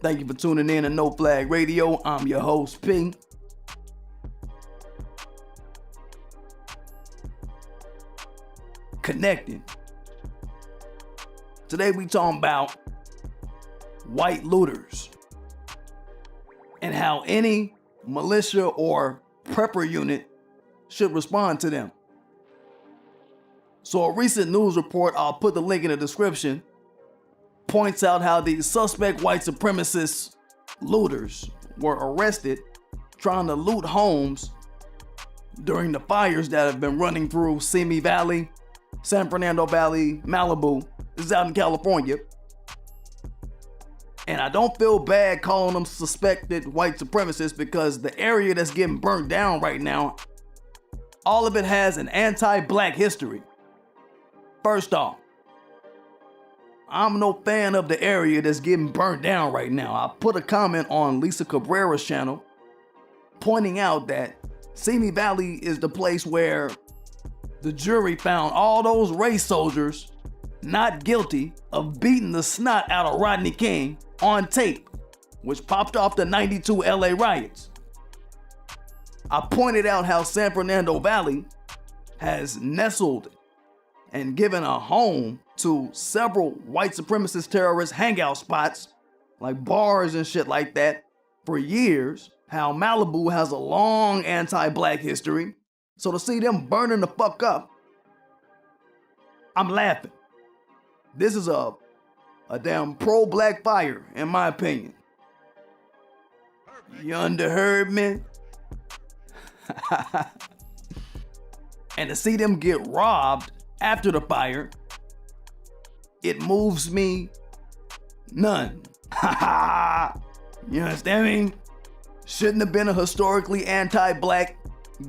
Thank you for tuning in to No Flag Radio. I'm your host, P. Connecting. Today we talking about white looters and how any militia or prepper unit should respond to them. So a recent news report, I'll put the link in the description, points out how these suspect white supremacist looters were arrested trying to loot homes during the fires that have been running through Simi Valley, San Fernando Valley, Malibu. This is out in California. And I don't feel bad calling them suspected white supremacists because the area that's getting burnt down right now, all of it has an anti-black history. First off, I'm no fan of the area that's getting burnt down right now. I put a comment on Lisa Cabrera's channel pointing out that Simi Valley is the place where the jury found all those race soldiers not guilty of beating the snot out of Rodney King on tape, which popped off the '92 LA riots. I pointed out how San Fernando Valley has nestled and given a home to several white supremacist terrorist hangout spots, like bars and shit like that, for years. How Malibu has a long anti-black history. So to see them burning the fuck up, I'm laughing. This is a damn pro-black fire, in my opinion. You underheard me? And to see them get robbed after the fire, it moves me none. You understand me? Shouldn't have been a historically anti-black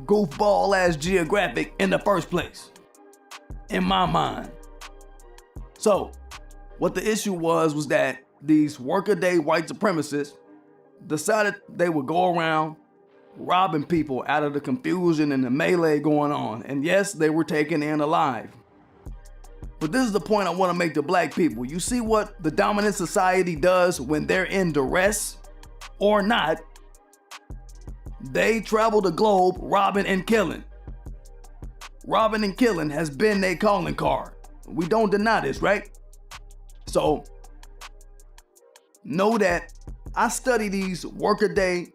goofball ass geographic in the first place, in my mind. So, what the issue was that these workaday white supremacists decided they would go around robbing people out of the confusion and the melee going on. And yes, they were taken in alive. But this is the point I want to make to black people. You see what the dominant society does when they're in duress or not? They travel the globe robbing and killing. Robbing and killing has been their calling card. We don't deny this, right? So, know that I study these workaday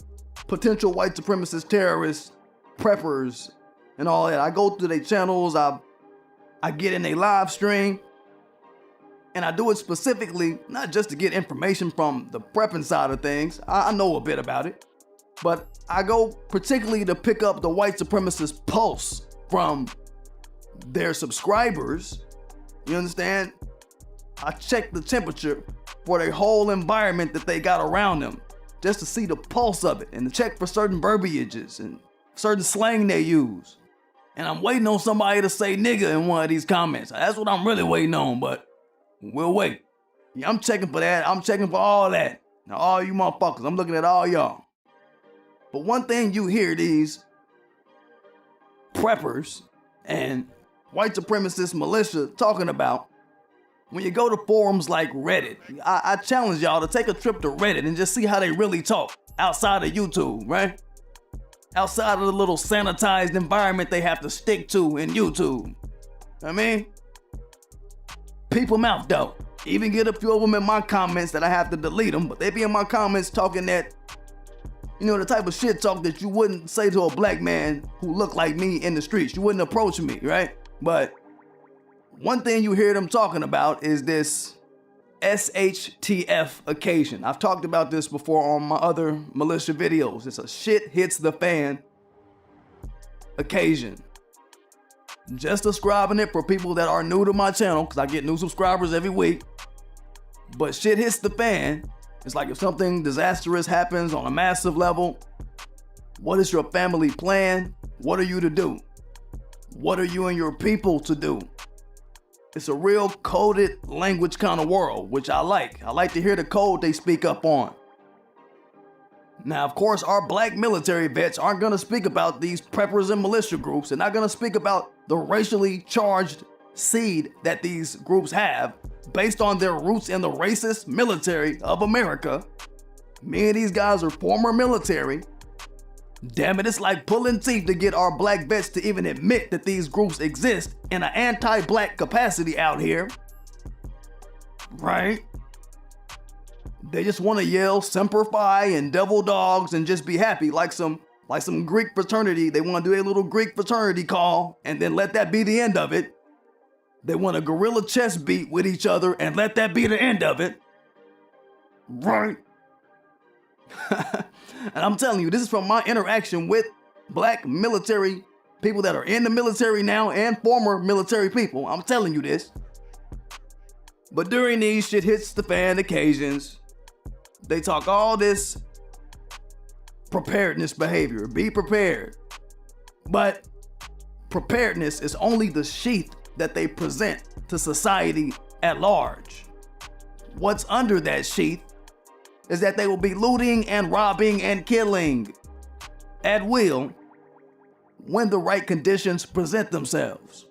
potential white supremacist terrorists, preppers, and all that. I go through their channels, I get in their live stream, and I do it specifically, not just to get information from the prepping side of things. I know a bit about it, but I go particularly to pick up the white supremacist pulse from their subscribers. You understand? I check the temperature for their whole environment that they got around them, just to see the pulse of it and to check for certain verbiages and certain slang they use. And I'm waiting on somebody to say nigga in one of these comments. That's what I'm really waiting on, but we'll wait. Yeah, I'm checking for that. I'm checking for all that. Now, all you motherfuckers, I'm looking at all y'all. But one thing you hear these preppers and white supremacist militia talking about, when you go to forums like Reddit, I challenge y'all to take a trip to Reddit and just see how they really talk outside of YouTube, right? Outside of the little sanitized environment they have to stick to in YouTube. I mean, people mouth though. Even get a few of them in my comments that I have to delete them, but they be in my comments talking that, you know, the type of shit talk that you wouldn't say to a black man who looked like me in the streets. You wouldn't approach me, right? But one thing you hear them talking about is this SHTF occasion. I've talked about this before on my other militia videos. It's a shit hits the fan occasion. Just describing it for people that are new to my channel, because I get new subscribers every week. But shit hits the fan. It's like if something disastrous happens on a massive level, what is your family plan? What are you to do? What are you and your people to do? It's a real coded language kind of world, which I like. I like to hear the code they speak up on. Now, of course, our black military vets aren't going to speak about these preppers and militia groups. They're not going to speak about the racially charged seed that these groups have based on their roots in the racist military of America. Me and these guys are former military. Damn it, it's like pulling teeth to get our black vets to even admit that these groups exist in an anti-black capacity out here. Right? They just want to yell Semper Fi and devil dogs and just be happy like some Greek fraternity. They want to do a little Greek fraternity call and then let that be the end of it. They want a gorilla chest beat with each other and let that be the end of it. Right? And I'm telling you, this is from my interaction with black military people that are in the military now and former military people. I'm telling you this. But during these shit hits the fan occasions, they talk all this preparedness behavior. Be prepared. But preparedness is only the sheath that they present to society at large. What's under that sheath is that they will be looting and robbing and killing at will when the right conditions present themselves.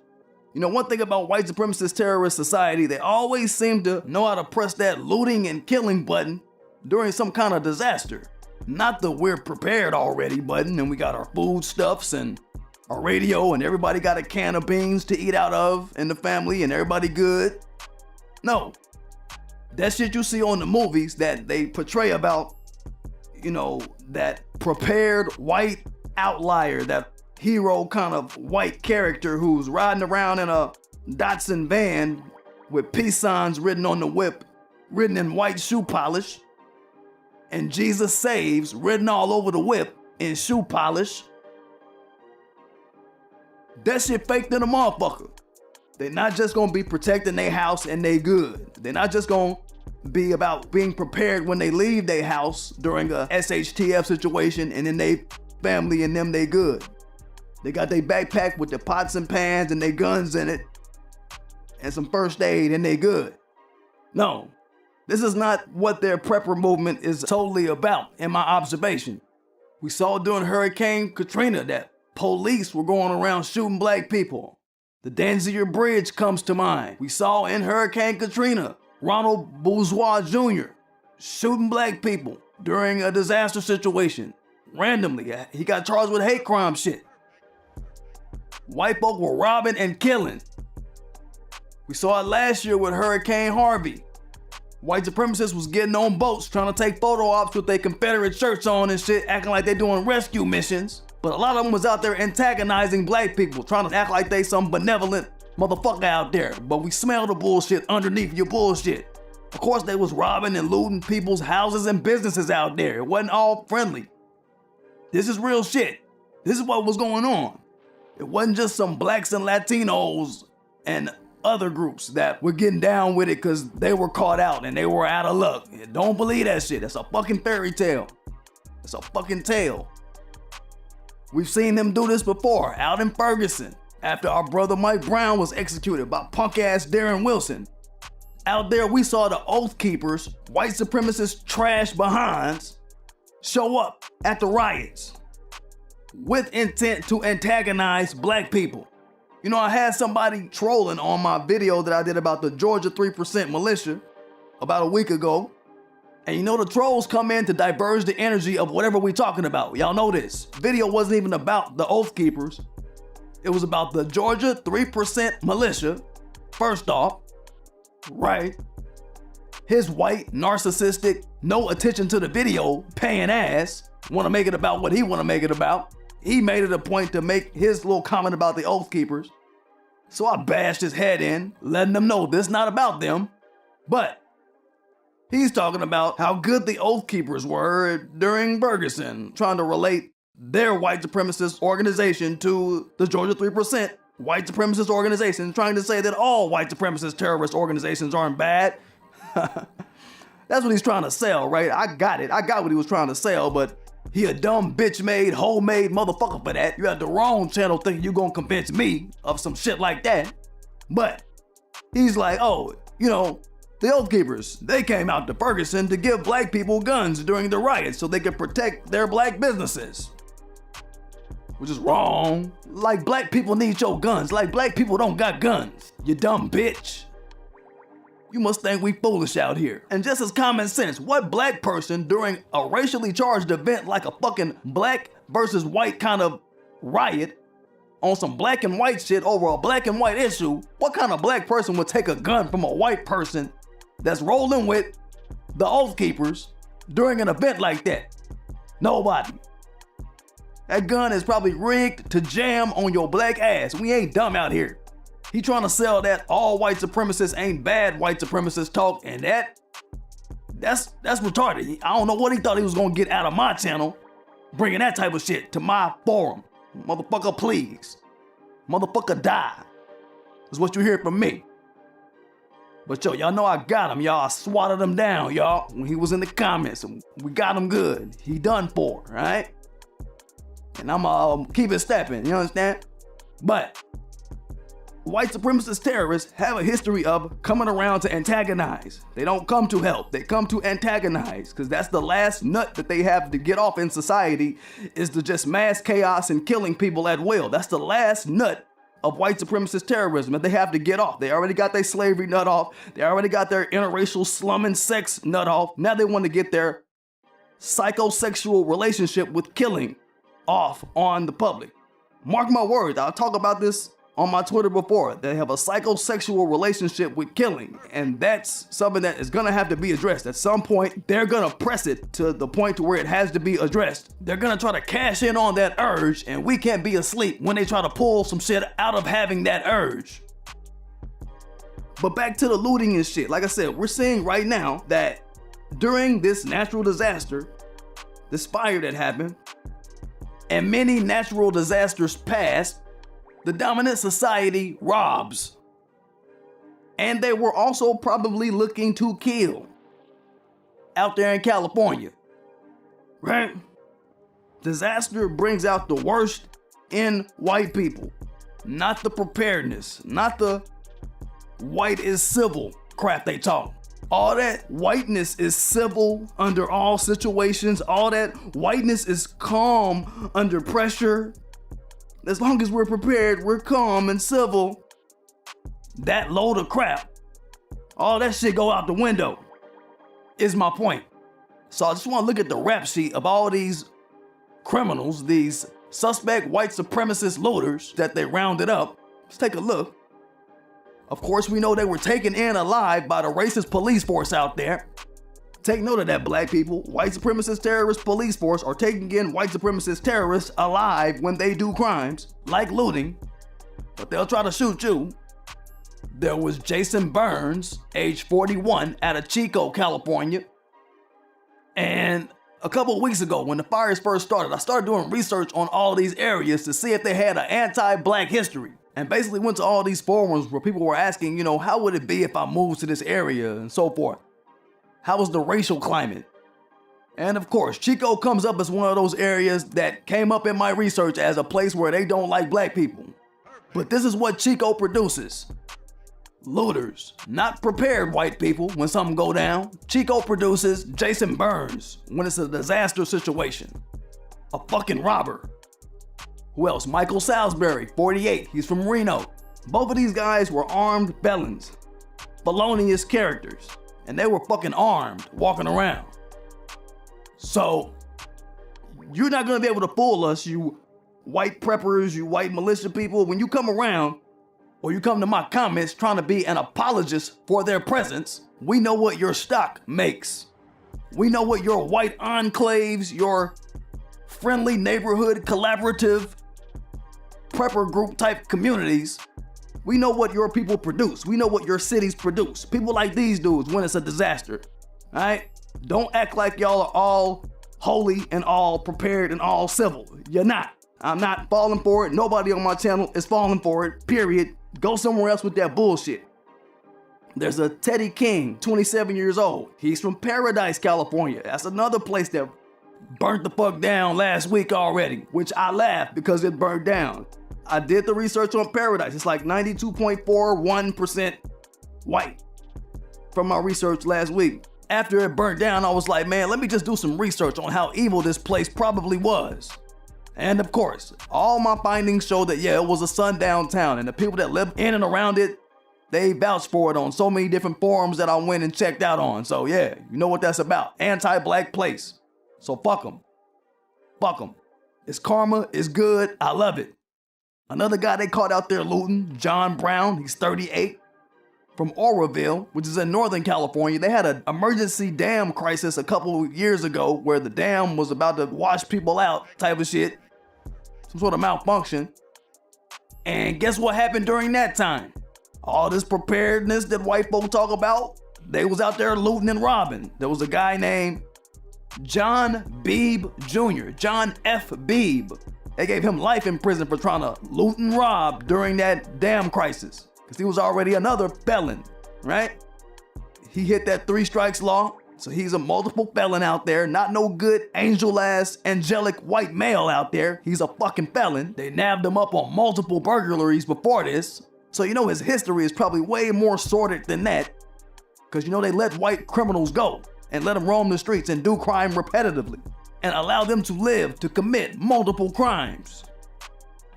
You know, one thing about white supremacist terrorist society, they always seem to know how to press that looting and killing button during some kind of disaster. Not the we're prepared already button and we got our foodstuffs and our radio and everybody got a can of beans to eat out of in the family and everybody good. No. That shit you see on the movies that they portray about, you know, that prepared white outlier, that hero kind of white character who's riding around in a Datsun van with peace signs written on the whip, written in white shoe polish, and Jesus saves written all over the whip in shoe polish. That shit fake than a motherfucker. They're not just gonna be protecting their house and they good. They're not just gonna be about being prepared when they leave their house during a SHTF situation and then they family and them they good. They got their backpack with their pots and pans and their guns in it and some first aid and they good. No, this is not what their prepper movement is totally about in my observation. We saw during Hurricane Katrina that police were going around shooting black people. The Danziger Bridge comes to mind. We saw in Hurricane Katrina, Ronald Bourgeois Jr. shooting black people during a disaster situation. Randomly, he got charged with hate crime shit. White folk were robbing and killing. We saw it last year with Hurricane Harvey. White supremacists was getting on boats trying to take photo ops with their Confederate shirts on and shit, acting like they're doing rescue missions. But a lot of them was out there antagonizing black people, trying to act like they some benevolent motherfucker out there. But we smell the bullshit underneath your bullshit. Of course they was robbing and looting people's houses and businesses out there. It wasn't all friendly. This is real shit. This is what was going on. It wasn't just some blacks and Latinos and other groups that were getting down with it because they were caught out and they were out of luck. Don't believe that shit. That's a fucking fairy tale. It's a fucking tale. We've seen them do this before out in Ferguson after our brother Mike Brown was executed by punk ass Darren Wilson. Out there we saw the Oath Keepers, white supremacist trash behinds, show up at the riots with intent to antagonize black people. You know, I had somebody trolling on my video that I did about the Georgia 3% militia about a week ago. And you know the trolls come in to diverge the energy of whatever we talking about. Y'all know this. Video wasn't even about the Oath Keepers. It was about the Georgia 3% militia. First off, right? His white, narcissistic, no attention to the video, paying ass, want to make it about what he want to make it about. He made it a point to make his little comment about the Oath Keepers. So I bashed his head in, letting them know this is not about them. But he's talking about how good the Oath Keepers were during Ferguson, trying to relate their white supremacist organization to the Georgia 3% white supremacist organization, trying to say that all white supremacist terrorist organizations aren't bad. That's what he's trying to sell, right? I got it. I got what he was trying to sell, but he a dumb bitch-made, homemade motherfucker for that. You had the wrong channel thinking you gonna convince me of some shit like that. But he's like, oh, you know, The Oath Keepers, they came out to Ferguson to give black people guns during the riots so they could protect their black businesses. Which is wrong. Like, black people need your guns. Like, black people don't got guns. You dumb bitch. You must think we foolish out here. And just as common sense, what black person during a racially charged event like a fucking black versus white kind of riot on some black and white shit over a black and white issue, what kind of black person would take a gun from a white person that's rolling with the Oath Keepers during an event like that? Nobody. That gun is probably rigged to jam on your black ass. We ain't dumb out here. He trying to sell that all white supremacists ain't bad white supremacist talk, and that's retarded. I don't know what he thought he was gonna get out of my channel, bringing that type of shit to my forum. Motherfucker, please. Motherfucker, die. Is what you hear from me. But yo, y'all know I got him, y'all. I swatted him down, y'all, when he was in the comments. We got him good. He done for, right? And I'm keep it stepping, you understand? But white supremacist terrorists have a history of coming around to antagonize. They don't come to help, they come to antagonize, because that's the last nut that they have to get off in society, is to just mass chaos and killing people at will. That's the last nut of white supremacist terrorism that they have to get off. They already got their slavery nut off. They already got their interracial slumming sex nut off. Now they want to get their psychosexual relationship with killing off on the public. Mark my words, I'll talk about this on my Twitter before. They have a psychosexual relationship with killing, and that's something that is gonna have to be addressed. At some point, they're gonna press it to the point to where it has to be addressed. They're gonna try to cash in on that urge, and we can't be asleep when they try to pull some shit out of having that urge. But back to the looting and shit. Like I said, we're seeing right now that during this natural disaster, this fire that happened, and many natural disasters past, the dominant society robs. And they were also probably looking to kill out there in California, right? Disaster brings out the worst in white people, not the preparedness, not the white is civil crap they talk. All that whiteness is civil under all situations. All that whiteness is calm under pressure. As long as we're prepared, we're calm and civil. That load of crap, all that shit go out the window, is my point. So I just want to look at the rap sheet of all these criminals, these suspect white supremacist looters that they rounded up. Let's take a look. Of course, we know they were taken in alive by the racist police force out there. Take note of that, black people. White supremacist terrorist police force are taking in white supremacist terrorists alive when they do crimes, like looting, but they'll try to shoot you. There was Jason Burns, age 41, out of Chico, California. And a couple of weeks ago, when the fires first started, I started doing research on all these areas to see if they had an anti-black history. And basically went to all these forums where people were asking, how would it be if I moved to this area and so forth? How was the racial climate? And of course, Chico comes up as one of those areas that came up in my research as a place where they don't like black people. But this is what Chico produces. Looters, not prepared white people when something go down. Chico produces Jason Burns when it's a disaster situation. A fucking robber. Who else? Michael Salisbury, 48. He's from Reno. Both of these guys were armed felons. Felonious characters. And they were fucking armed, walking around. So, you're not gonna be able to fool us, you white preppers, you white militia people. When you come around, or you come to my comments trying to be an apologist for their presence, we know what your stock makes. We know what your white enclaves, your friendly neighborhood collaborative prepper group type communities, we know what your people produce. We know what your cities produce. People like these dudes when it's a disaster, all right? Don't act like y'all are all holy and all prepared and all civil. You're not. I'm not falling for it. Nobody on my channel is falling for it, period. Go somewhere else with that bullshit. There's a Teddy King, 27 years old. He's from Paradise, California. That's another place that burnt the fuck down last week already, which I laughed because it burned down. I did the research on Paradise. It's like 92.41% white. from my research last week. After it burnt down, I was like, man, let me just do some research on how evil this place probably was. And of course, all my findings show that, yeah, it was a sundown town, and the people that lived in and around it, they vouched for it on so many different forums that I went and checked out on. So yeah, you know what that's about. Anti-black place. So fuck them. Fuck them. It's karma, it's good, I love it. Another guy they caught out there looting, John Brown, he's 38. From Oroville, which is in Northern California. They had an emergency dam crisis a couple years ago where the dam was about to wash people out type of shit. Some sort of malfunction. And guess what happened during that time? All this preparedness that white folk talk about, they was out there looting and robbing. There was a guy named John Beebe Jr., John F. Beebe. They gave him life in prison for trying to loot and rob during that dam crisis. Because he was already another felon, right? He hit that 3 strikes law, so he's a multiple felon out there. Not no good angel-ass, angelic white male out there. He's a fucking felon. They nabbed him up on multiple burglaries before this. So you know his history is probably way more sordid than that. Because you know they let white criminals go and let them roam the streets and do crime repetitively and allow them to live to commit multiple crimes.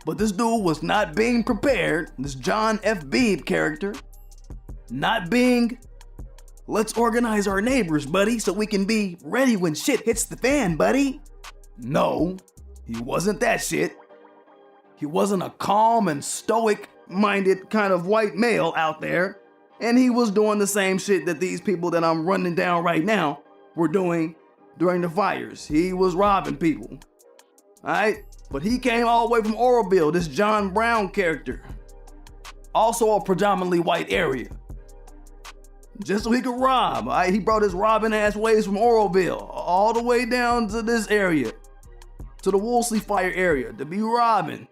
But this dude was not being prepared, this John F. Beebe character, not being, let's organize our neighbors, buddy, so we can be ready when shit hits the fan, buddy. No, he wasn't that shit. He wasn't a calm and stoic-minded kind of white male out there, and he was doing the same shit that these people that I'm running down right now were doing during the fires. He was robbing people, all right? But he came all the way from Oroville, this John Brown character. Also a predominantly white area. Just so he could rob, all right? He brought his robbing ass ways from Oroville all the way down to this area, to the Woolsey Fire area, to be robbing.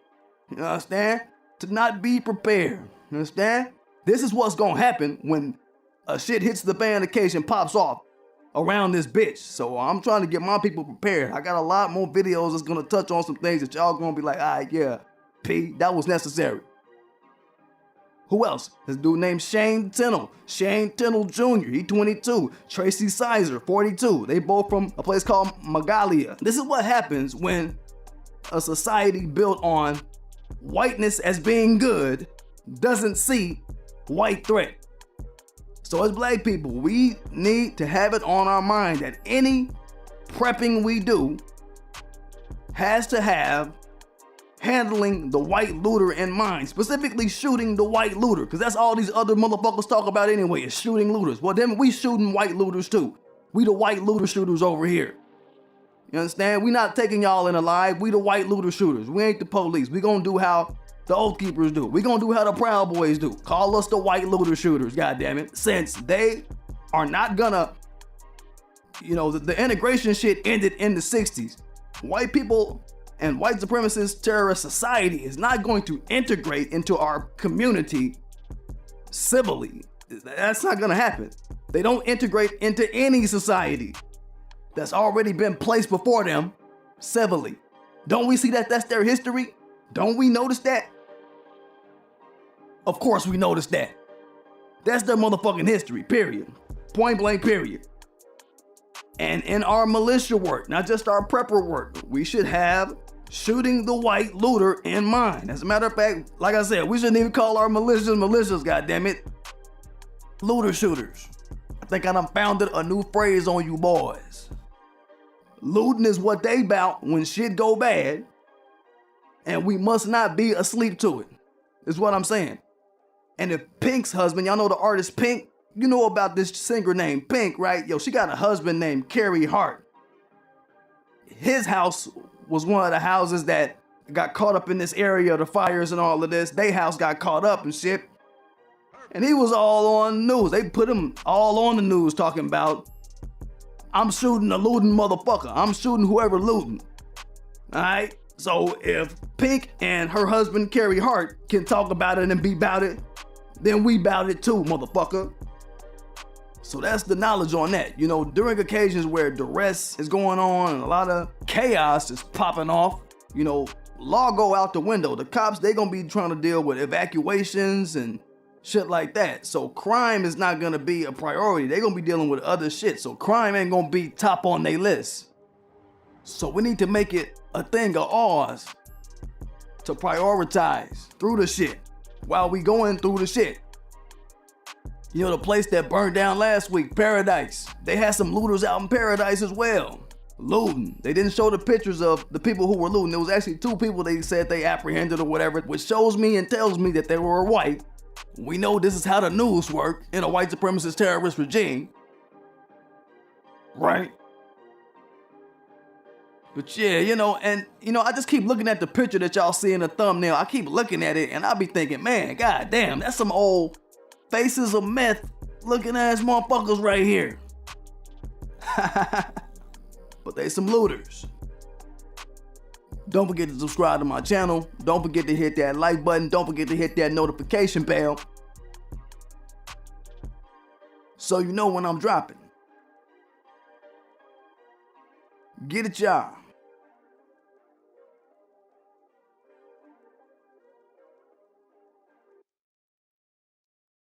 You understand? To not be prepared. You understand? This is what's gonna happen when a shit hits the fan occasion pops off around this bitch. So I'm trying to get my people prepared. I got a lot more videos that's gonna touch on some things that y'all gonna be like, all right, yeah, P, that was necessary. Who else? This dude named Shane Tennell. Shane Tennell Jr., he 22. Tracy Sizer, 42. They both from a place called Magalia. This is what happens when a society built on whiteness as being good doesn't see white threat. So as black people, we need to have it on our mind that any prepping we do has to have handling the white looter in mind, specifically shooting the white looter, because that's all these other motherfuckers talk about anyway, is shooting looters. Well, then we shooting white looters too. We the white looter shooters over here. You understand? We not taking y'all in alive. We the white looter shooters. We ain't the police. We gonna do how the Oath Keepers do. We gonna do how the Proud Boys do. Call us the white looter shooters, goddammit. Since they are not gonna, you know, the integration shit ended in the 60s. White people and white supremacist terrorist society is not going to integrate into our community civilly. That's not gonna happen. They don't integrate into any society that's already been placed before them civilly. Don't we see that that's their history? Don't we notice that? Of course we notice that. That's their motherfucking history, period. Point blank, period. And in our militia work, not just our prepper work, we should have shooting the white looter in mind. As a matter of fact, like I said, we shouldn't even call our militias, goddammit. Looter shooters. I think I done founded a new phrase on you boys. Looting is what they bout when shit go bad, and we must not be asleep to it, is what I'm saying. And if Pink's husband, y'all know the artist Pink, you know about this singer named Pink, right? Yo, she got a husband named Carey Hart. His house was one of the houses that got caught up in this area of the fires and all of this. They house got caught up and shit. And he was all on the news. They put him all on the news talking about, I'm shooting a looting motherfucker. I'm shooting whoever looting. All right? So if Pink and her husband, Carey Hart, can talk about it and be about it, then we about it too, motherfucker. So that's the knowledge on that. You know, during occasions where duress is going on and a lot of chaos is popping off, you know, law go out the window. The cops, they gonna be trying to deal with evacuations and shit like that. So crime is not gonna be a priority. They're gonna be dealing with other shit. So crime ain't gonna be top on their list. So we need to make it a thing of ours to prioritize through the shit while we going through the shit. You know, the place that burned down last week, Paradise. They had some looters out in Paradise as well, looting. They didn't show the pictures of the people who were looting. There was actually 2 people they said they apprehended or whatever, which shows me and tells me that they were white. We know this is how the news work in a white supremacist terrorist regime. Right? But yeah, I just keep looking at the picture that y'all see in the thumbnail. I keep looking at it and I be thinking, man, god damn, that's some old faces of meth looking ass motherfuckers right here. But they some looters. Don't forget to subscribe to my channel. Don't forget to hit that like button. Don't forget to hit that notification bell, so you know when I'm dropping. Get it, y'all.